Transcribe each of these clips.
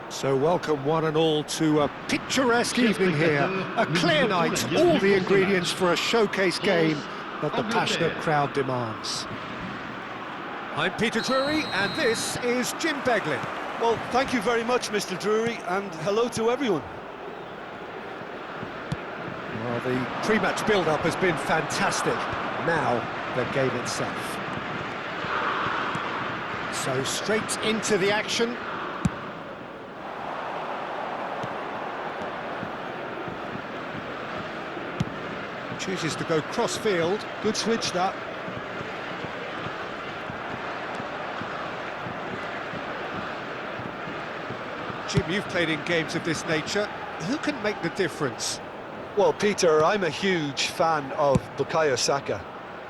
So welcome one and all to a picturesque evening here, a clear night, all the ingredients for a showcase game that the passionate crowd demands. I'm Peter Drury and this is Jim Beglin. Well, thank you very much, Mr. Drury, and hello to everyone. Well, the pre-match build-up has been fantastic. Now, the game itself. So straight into the action. Chooses to go cross-field. Good switch, that. Jim, you've played in games of this nature. Who can make the difference? Well, Peter, I'm a huge fan of Bukayo Saka.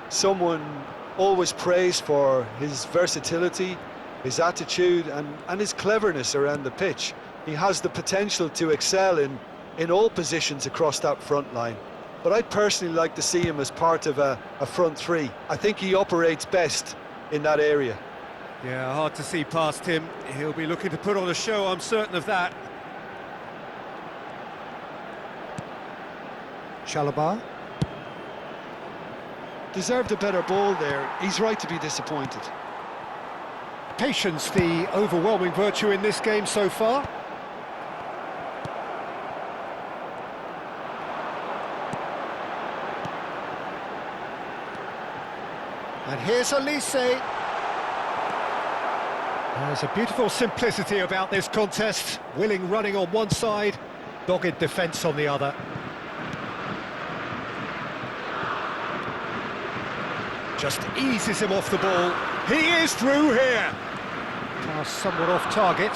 Someone always praised for his versatility, his attitude and his cleverness around the pitch. He has the potential to excel in all positions across that front line. But I'd personally like to see him as part of a front three. I think he operates best in that area. Yeah, hard to see past him. He'll be looking to put on a show, I'm certain of that. Chalobah. Deserved a better ball there. He's right to be disappointed. Patience, the overwhelming virtue in this game so far. And here's Elise. There's a beautiful simplicity about this contest. Willing running on one side, dogged defence on the other. Just eases him off the ball. He is through here. Pass somewhat off target.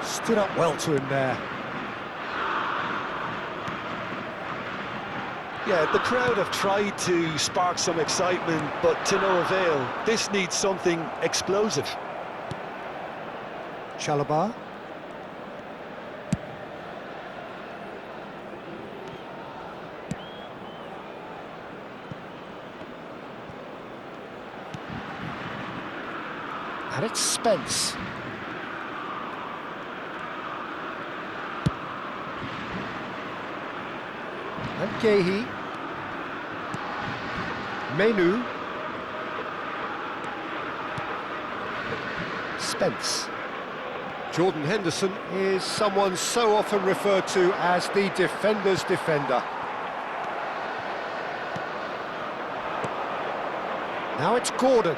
Stood up well to him there. Yeah, the crowd have tried to spark some excitement, but to no avail. This needs something explosive. Chalobah. And it's Spence. And Guéhi. Mainoo. Spence. Jordan Henderson is someone so often referred to as the defender's defender. Now it's Gordon.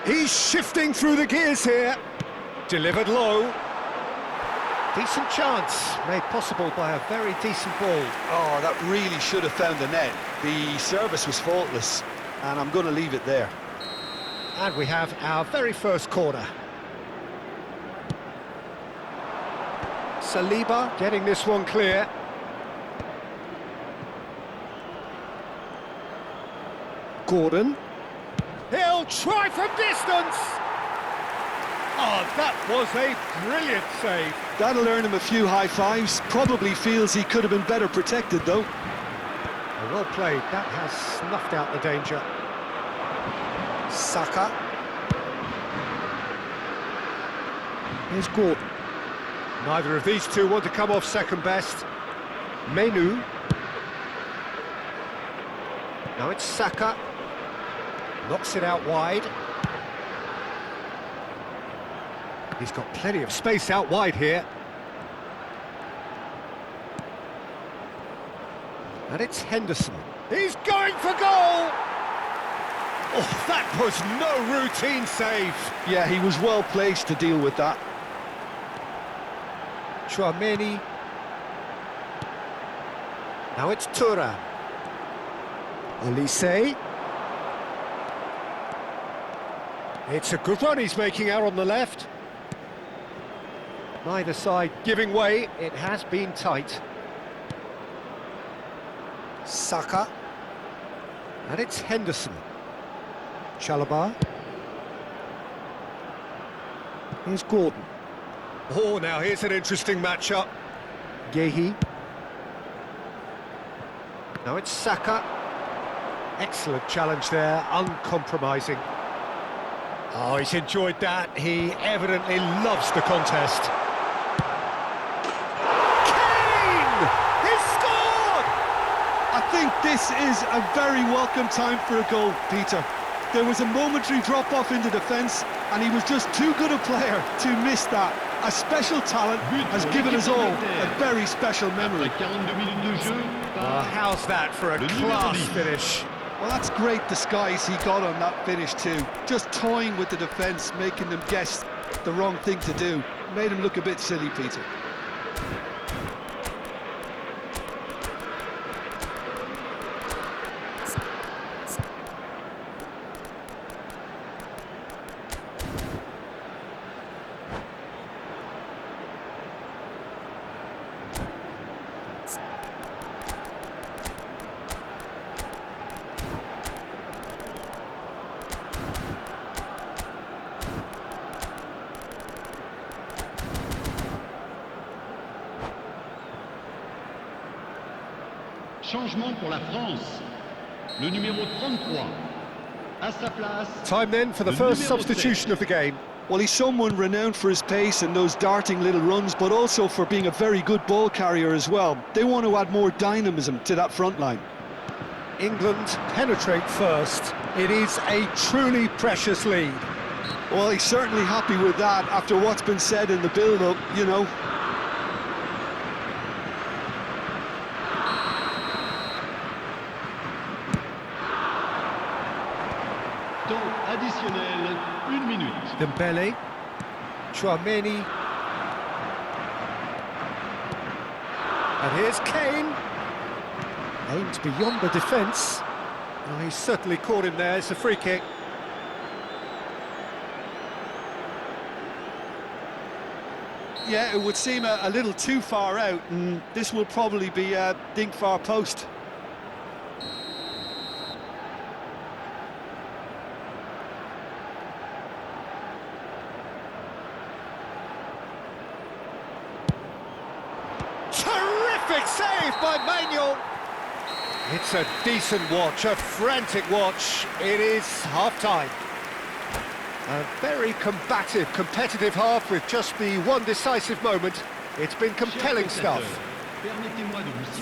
He's shifting through the gears here. Delivered low. Decent chance, made possible by a very decent ball. Oh, that really should have found the net. The service was faultless, and I'm going to leave it there. And we have our very first corner. Saliba getting this one clear. Gordon. He'll try from distance! Oh, that was a brilliant save. That'll earn him a few high fives. Probably feels he could have been better protected, though. Well played. That has snuffed out the danger. Saka. Here's Gordon. Neither of these two want to come off second best. Mainoo. Now it's Saka. Knocks it out wide. He's got plenty of space out wide here. And it's Henderson. He's going for goal! Oh, that was no routine save. Yeah, he was well placed to deal with that. Tchouaméni. Now it's Thuram. Elise. It's a good run he's making out on the left. Neither side giving way. It has been tight. Saka. And it's Henderson. Chalobah. Here's Gordon. Oh, now here's an interesting matchup. Guéhi. Now it's Saka. Excellent challenge there, uncompromising. Oh, he's enjoyed that. He evidently loves the contest. Kane! He's scored! I think this is a very welcome time for a goal, Peter. There was a momentary drop-off into defence, and he was just too good a player to miss that. A special talent has given us all a very special memory. How's that for a class finish? Well, that's great disguise he got on that finish too. Just toying with the defence, making them guess the wrong thing to do. Made him look a bit silly, Peter. Changement pour la France. Le numéro 33. À sa place. Time then for the first substitution of the game. Well, he's someone renowned for his pace and those darting little runs, but also for being a very good ball carrier as well. They want to add more dynamism to that front line. England penetrate first. It is a truly precious lead. Well, he's certainly happy with that after what's been said in the build-up, you know. Temps additionnel, 1 minute. Dembele, Tchouameni, and here's Kane. Aimed beyond the defence. Oh, he's certainly caught him there. It's a free kick. Yeah, it would seem a little too far out, and this will probably be a dink far post. Terrific save by Manuel. It's a decent watch, a frantic watch. It is half-time. A very combative, competitive half with just the one decisive moment. It's been compelling stuff.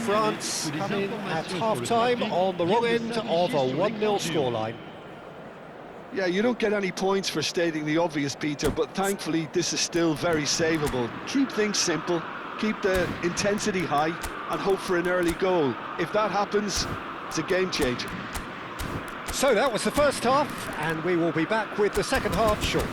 France come in at half-time on the wrong end of a 1-0 scoreline. Yeah, you don't get any points for stating the obvious, Peter, but thankfully this is still very savable. Keep things simple, keep the intensity high, and hope for an early goal. If that happens, it's a game changer. So that was the first half, and we will be back with the second half shortly.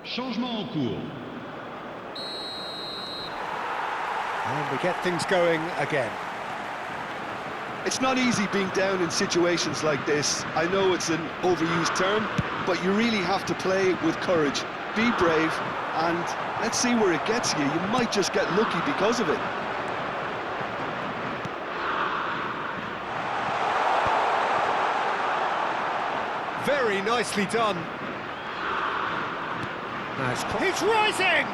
Changement en cours. And we get things going again. It's not easy being down in situations like this. I know it's an overused term, but you really have to play with courage. Be brave, and let's see where it gets you. You might just get lucky because of it. Very nicely done. He's rising!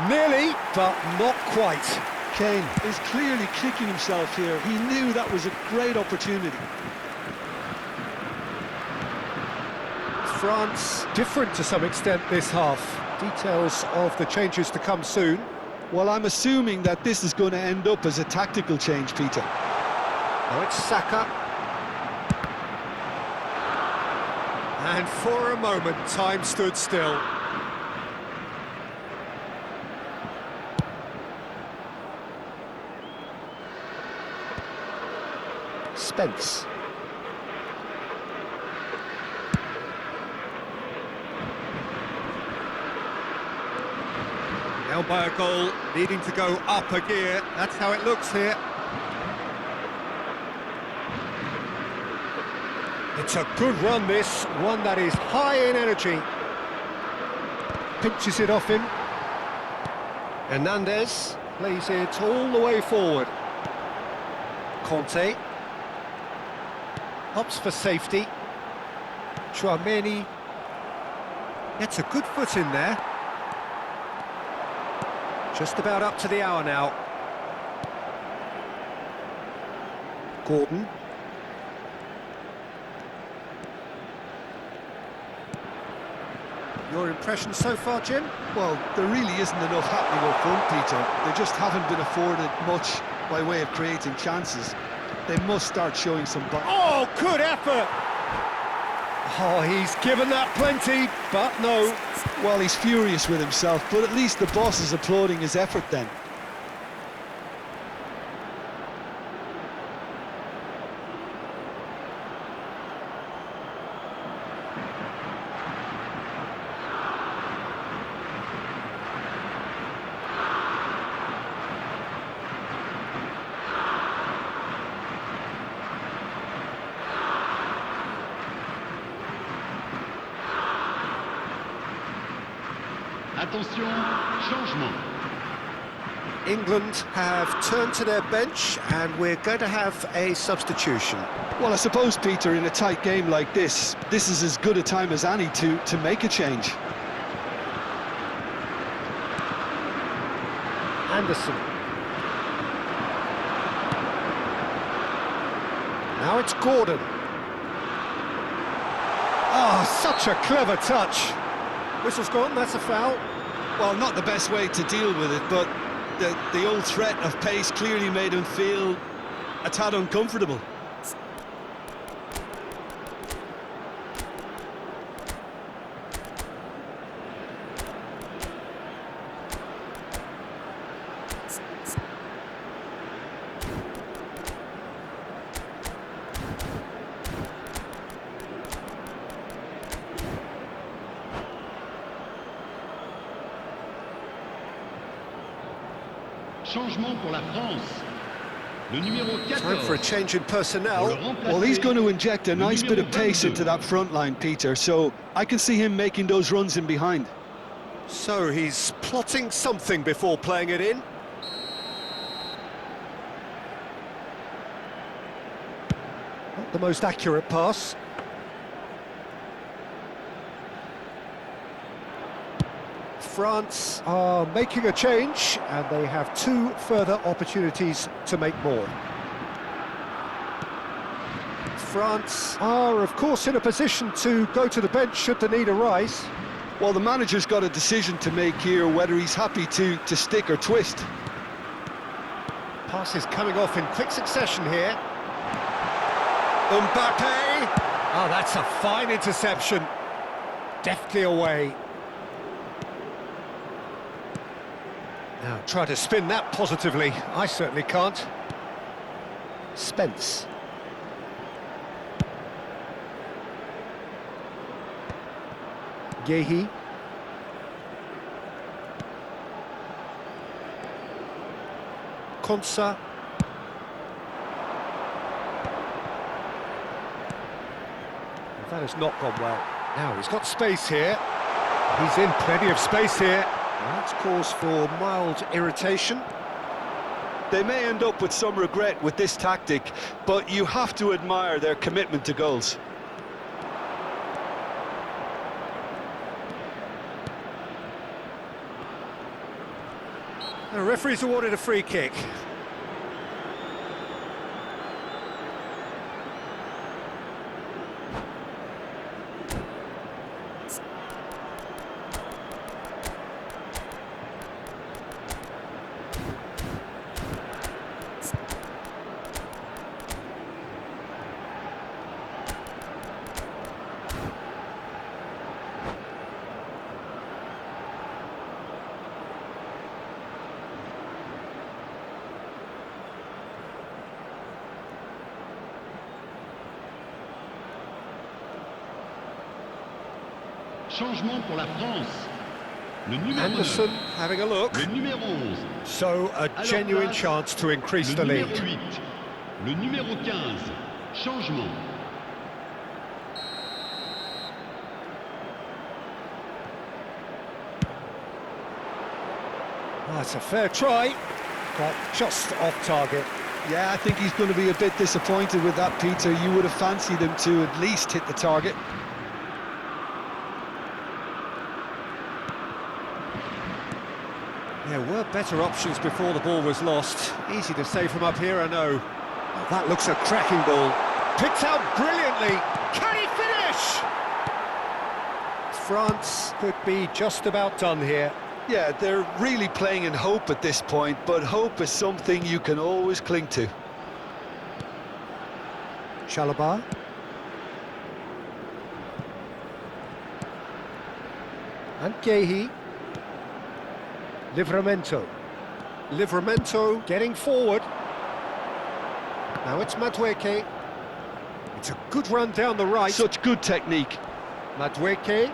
Nearly, but not quite. Kane is clearly kicking himself here. He knew that was a great opportunity. France different to some extent this half. Details of the changes to come soon. Well, I'm assuming that this is going to end up as a tactical change, Peter. Now it's Saka. And for a moment, time stood still. Spence. Held by a goal, needing to go up a gear. That's how it looks here. It's a good run, this, one that is high in energy. Pinches it off him. Hernandez plays it all the way forward. Conte. Opts for safety. Tchouaméni. Gets a good foot in there. Just about up to the hour now. Gordon. Your impression so far, Jim? Well, there really isn't enough happening up front, Peter. They just haven't been afforded much by way of creating chances. They must start showing some... Oh, good effort! Oh, he's given that plenty, but no. Well, he's furious with himself, but at least the boss is applauding his effort then. Attention, changement. England have turned to their bench and we're going to have a substitution. Well, I suppose, Peter, in a tight game like this is as good a time as any to make a change. Anderson. Now it's Gordon. Oh, such a clever touch. Whistle's gone, that's a foul. Well, not the best way to deal with it, but the old threat of pace clearly made him feel a tad uncomfortable. Changement pour la France. Le numéro 14. Time for a change in personnel. Well, he's going to inject a nice bit of pace into that front line, Peter, so I can see him making those runs in behind. So he's plotting something before playing it in. Not the most accurate pass. France are making a change and they have two further opportunities to make more. France are, of course, in a position to go to the bench should the need arise. Well, the manager's got a decision to make here, whether he's happy to stick or twist. Passes coming off in quick succession here. Mbappe! Oh, that's a fine interception. Deftly away. Now, try to spin that positively. I certainly can't. Spence. Guéhi. Konsa. That has not gone well. Now, he's got space here. He's in plenty of space here. That's cause for mild irritation. They may end up with some regret with this tactic, but you have to admire their commitment to goals. The referee's awarded a free kick. Changement pour la France. Le numéro Anderson 9. having a look. Le numéro 11. So a genuine chance to increase the Le lead. numéro 8. Le numéro 15. Changement. That's a fair try, but just off target. Yeah, I think he's going to be a bit disappointed with that, Peter. You would have fancied him to at least hit the target. There were better options before the ball was lost. Easy to say from up here, I know. Well, that looks a cracking ball. Picked out brilliantly. Can he finish? France could be just about done here. Yeah, they're really playing in hope at this point, but hope is something you can always cling to. Chalobah. And Guéhi. Livramento. Livramento getting forward. Now it's Madueke. It's a good run down the right. Such good technique. Madueke.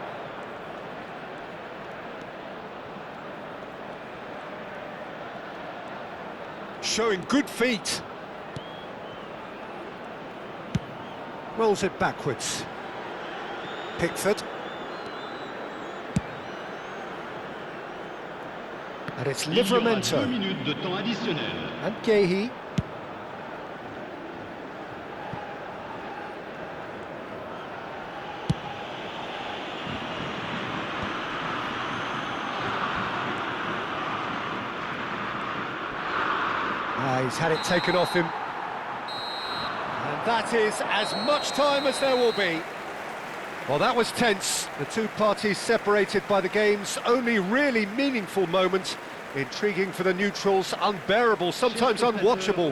Showing good feet. Rolls it backwards. Pickford. And it's Il y aura 2 Livramento. minutes de temps additionnel. And Guéhi. He's had it taken off him. And that is as much time as there will be. Well, that was tense. The two parties separated by the game's only really meaningful moment. Intriguing for the neutrals, unbearable, sometimes unwatchable.